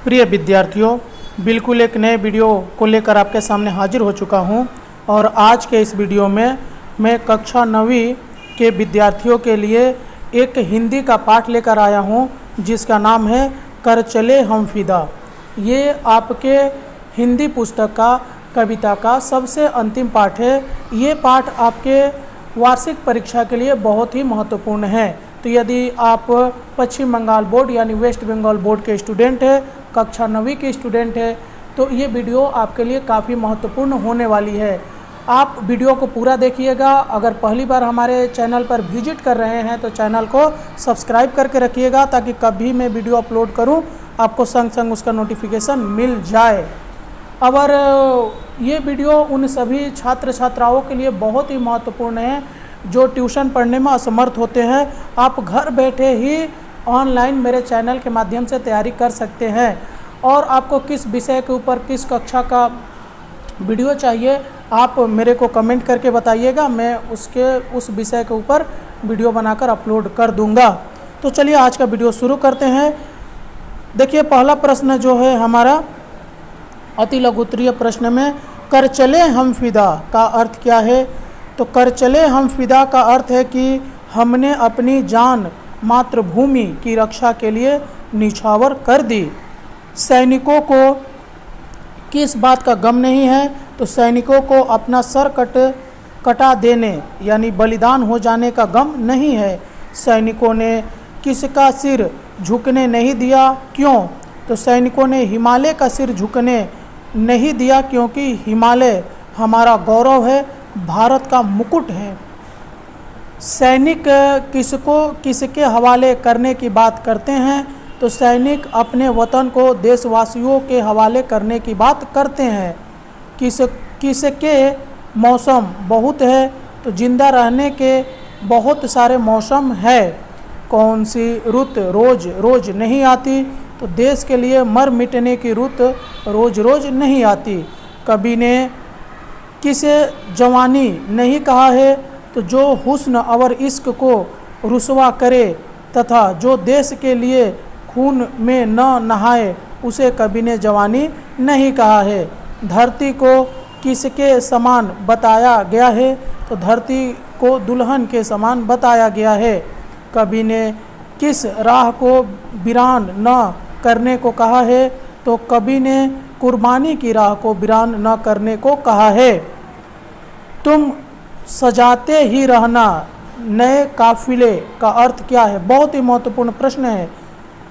प्रिय विद्यार्थियों, बिल्कुल एक नए वीडियो को लेकर आपके सामने हाजिर हो चुका हूं और आज के इस वीडियो में मैं कक्षा 9वीं के विद्यार्थियों के लिए एक हिंदी का पाठ लेकर आया हूं जिसका नाम है कर चले हम फिदा। ये आपके हिंदी पुस्तक का कविता का सबसे अंतिम पाठ है। ये पाठ आपके वार्षिक परीक्षा के लिए बहुत ही महत्वपूर्ण है। तो यदि आप पश्चिम बंगाल बोर्ड यानी वेस्ट बंगाल बोर्ड के स्टूडेंट हैं, कक्षा 9वीं के स्टूडेंट है, तो ये वीडियो आपके लिए काफ़ी महत्वपूर्ण होने वाली है। आप वीडियो को पूरा देखिएगा। अगर पहली बार हमारे चैनल पर विजिट कर रहे हैं तो चैनल को सब्सक्राइब करके रखिएगा ताकि कभी मैं वीडियो अपलोड करूं आपको संग संग उसका नोटिफिकेशन मिल जाए। अगर ये वीडियो उन सभी छात्र छात्राओं के लिए बहुत ही महत्वपूर्ण है जो ट्यूशन पढ़ने में असमर्थ होते हैं। आप घर बैठे ही ऑनलाइन मेरे चैनल के माध्यम से तैयारी कर सकते हैं और आपको किस विषय के ऊपर किस कक्षा का वीडियो चाहिए आप मेरे को कमेंट करके बताइएगा। मैं उस विषय के ऊपर वीडियो बनाकर अपलोड कर दूंगा। तो चलिए आज का वीडियो शुरू करते हैं। देखिए, पहला प्रश्न जो है हमारा अति लघुत्तरीय प्रश्न में कर चले हम फिदा का अर्थ क्या है। तो कर चले हम फिदा का अर्थ है कि हमने अपनी जान मातृभूमि की रक्षा के लिए निछावर कर दी। सैनिकों को किस बात का गम नहीं है। तो सैनिकों को अपना सर कटा देने यानी बलिदान हो जाने का गम नहीं है। सैनिकों ने किसका सिर झुकने नहीं दिया। क्यों। तो सैनिकों ने हिमालय का सिर झुकने नहीं दिया क्योंकि हिमालय हमारा गौरव है, भारत का मुकुट है। सैनिक किसके हवाले करने की बात करते हैं। तो सैनिक अपने वतन को देशवासियों के हवाले करने की बात करते हैं। किसके मौसम बहुत है। तो जिंदा रहने के बहुत सारे मौसम है। कौन सी रुत रोज रोज नहीं आती। तो देश के लिए मर मिटने की रुत रोज रोज नहीं आती। कवि ने किसे जवानी नहीं कहा है। तो जो हुस्न और इश्क को रुसवा करे तथा जो देश के लिए खून में न नहाए उसे कवि ने जवानी नहीं कहा है। धरती को किसके समान बताया गया है। तो धरती को दुल्हन के समान बताया गया है। कवि ने किस राह को वीरान न करने को कहा है। तो कवि ने कुर्बानी की राह को वीरान न करने को कहा है। तुम सजाते ही रहना नए काफिले का अर्थ क्या है। बहुत ही महत्वपूर्ण प्रश्न है।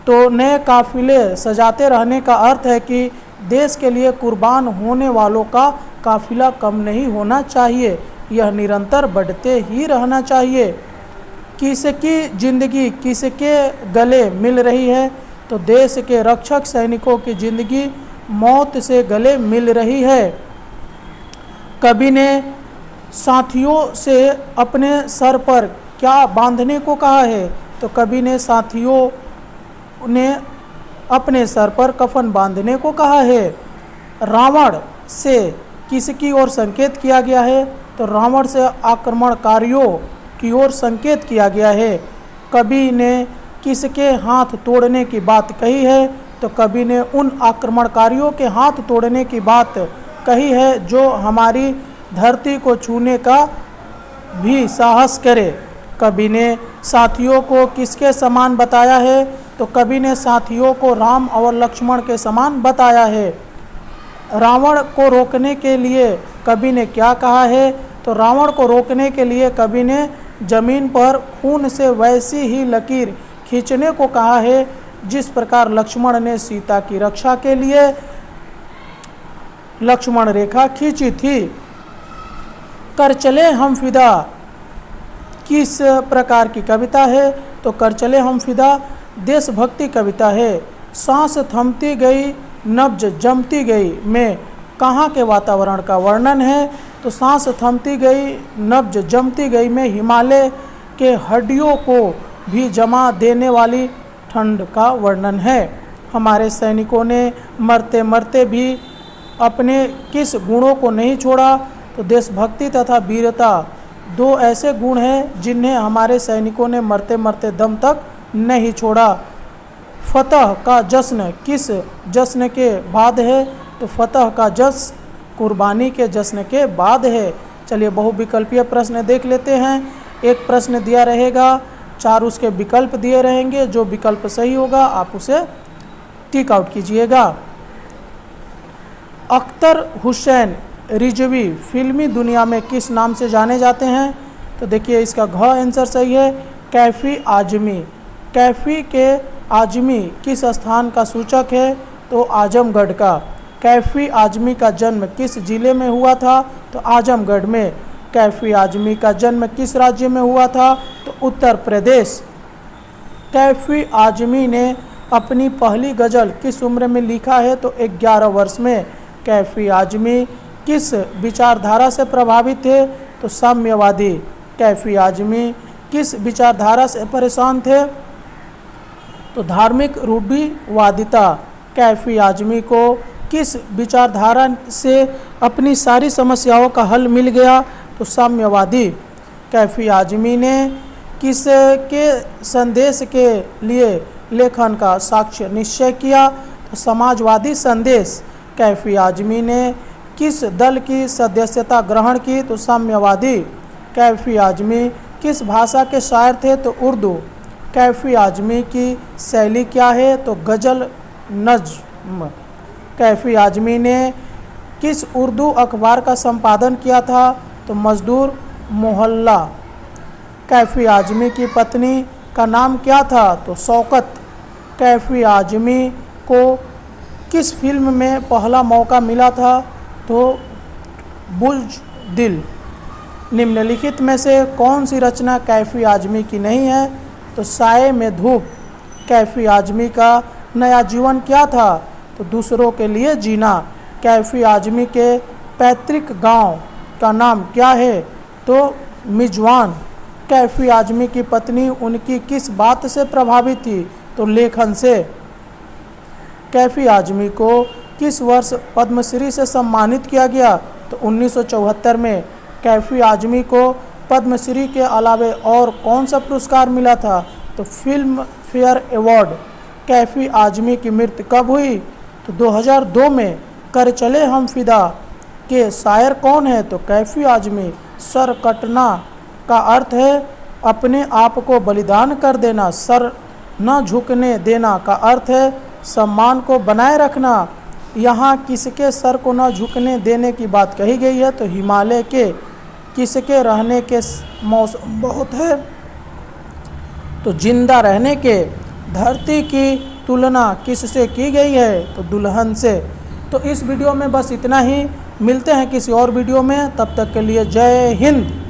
तो नए काफिले सजाते रहने का अर्थ है कि देश के लिए कुर्बान होने वालों का काफिला कम नहीं होना चाहिए, यह निरंतर बढ़ते ही रहना चाहिए। किसकी जिंदगी किसके गले मिल रही है। तो देश के रक्षक सैनिकों की जिंदगी मौत से गले मिल रही है। कवि ने साथियों से अपने सर पर क्या बांधने को कहा है। तो कवि ने साथियों ने अपने सर पर कफन बांधने को कहा है। रावण से किसकी ओर संकेत किया गया है। तो रावण से आक्रमणकारियों की ओर संकेत किया गया है। कवि ने किसके हाथ तोड़ने की बात कही है। तो कवि ने उन आक्रमणकारियों के हाथ तोड़ने की बात कही है जो हमारी धरती को छूने का भी साहस करे। कवि ने साथियों को किसके समान बताया है। तो कवि ने साथियों को राम और लक्ष्मण के समान बताया है। रावण को रोकने के लिए कवि ने क्या कहा है। तो रावण को रोकने के लिए कवि ने जमीन पर खून से वैसी ही लकीर खींचने को कहा है जिस प्रकार लक्ष्मण ने सीता की रक्षा के लिए लक्ष्मण रेखा खींची थी। कर चले हम फिदा किस प्रकार की कविता है। तो कर चले हम फिदा देशभक्ति कविता है। सांस थमती गई नब्ज जमती गई में कहाँ के वातावरण का वर्णन है। तो सांस थमती गई नब्ज जमती गई में हिमालय के हड्डियों को भी जमा देने वाली ठंड का वर्णन है। हमारे सैनिकों ने मरते मरते भी अपने किस गुणों को नहीं छोड़ा। तो देशभक्ति तथा वीरता दो ऐसे गुण हैं जिन्हें हमारे सैनिकों ने मरते मरते दम तक नहीं छोड़ा। फतह का जश्न किस जश्न के बाद है? तो फतह का जश्न कुर्बानी के जश्न के बाद है। चलिए बहुविकल्पीय प्रश्न देख लेते हैं। एक प्रश्न दिया रहेगा, 4 उसके विकल्प दिए रहेंगे, जो विकल्प सही होगा आप उसे टिक आउट कीजिएगा। अख्तर हुसैन रिजवी फिल्मी दुनिया में किस नाम से जाने जाते हैं? तो देखिए इसका घ आंसर सही है, कैफ़ी आजमी। कैफ़ी के आजमी किस स्थान का सूचक है? तो आजमगढ़ का। कैफ़ी आजमी का जन्म किस जिले में हुआ था? तो आजमगढ़ में। कैफ़ी आजमी का जन्म किस राज्य में हुआ था? तो उत्तर प्रदेश। कैफ़ी आजमी ने अपनी पहली गज़ल किस उम्र में लिखा है? तो 11 वर्ष में। कैफ़ी आजमी किस विचारधारा से प्रभावित थे? तो साम्यवादी। कैफ़ी आजमी किस विचारधारा से परेशान थे? तो धार्मिक रूढ़िवादिता। कैफ़ी आजमी को किस विचारधारा से अपनी सारी समस्याओं का हल मिल गया? तो साम्यवादी। कैफ़ी आजमी ने किसके संदेश के लिए लेखन का साक्ष्य निश्चय किया? तो समाजवादी संदेश। कैफ़ी आजमी ने किस दल की सदस्यता ग्रहण की? तो साम्यवादी। कैफ़ी आजमी किस भाषा के शायर थे? तो उर्दू। कैफ़ी आजमी की शैली क्या है? तो गज़ल नज़्म। कैफ़ी आजमी ने किस उर्दू अखबार का संपादन किया था? तो मज़दूर मोहल्ला। कैफ़ी आजमी की पत्नी का नाम क्या था? तो शौकत। कैफ़ी आजमी को किस फिल्म में पहला मौका मिला था? तो बुज़दिल। निम्नलिखित में से कौन सी रचना कैफ़ी आजमी की नहीं है? तो साए में धूप। कैफ़ी आजमी का नया जीवन क्या था? तो दूसरों के लिए जीना। कैफ़ी आजमी के पैतृक गांव का नाम क्या है? तो मिजवान। कैफ़ी आजमी की पत्नी उनकी किस बात से प्रभावित थी? तो लेखन से। कैफ़ी आजमी को किस वर्ष पद्मश्री से सम्मानित किया गया? तो 1974 में। कैफ़ी आजमी को पद्मश्री के अलावे और कौन सा पुरस्कार मिला था? तो film fair award. Kaifi Azmi की मृत्यु कब हुई? तो 2002 में। कर चले हम फिदा के शायर कौन है? तो कैफ़ी आजमी। सर कटना का अर्थ है अपने आप को बलिदान कर देना। सर न झुकने देना का अर्थ है सम्मान को बनाए रखना। यहाँ किसके सर को न झुकने देने की बात कही गई है? तो हिमालय के। किसके रहने के मौसम बहुत है? तो जिंदा रहने के। धरती की तुलना किससे की गई है? तो दुल्हन से। तो इस वीडियो में बस इतना ही। मिलते हैं किसी और वीडियो में, तब तक के लिए जय हिंद।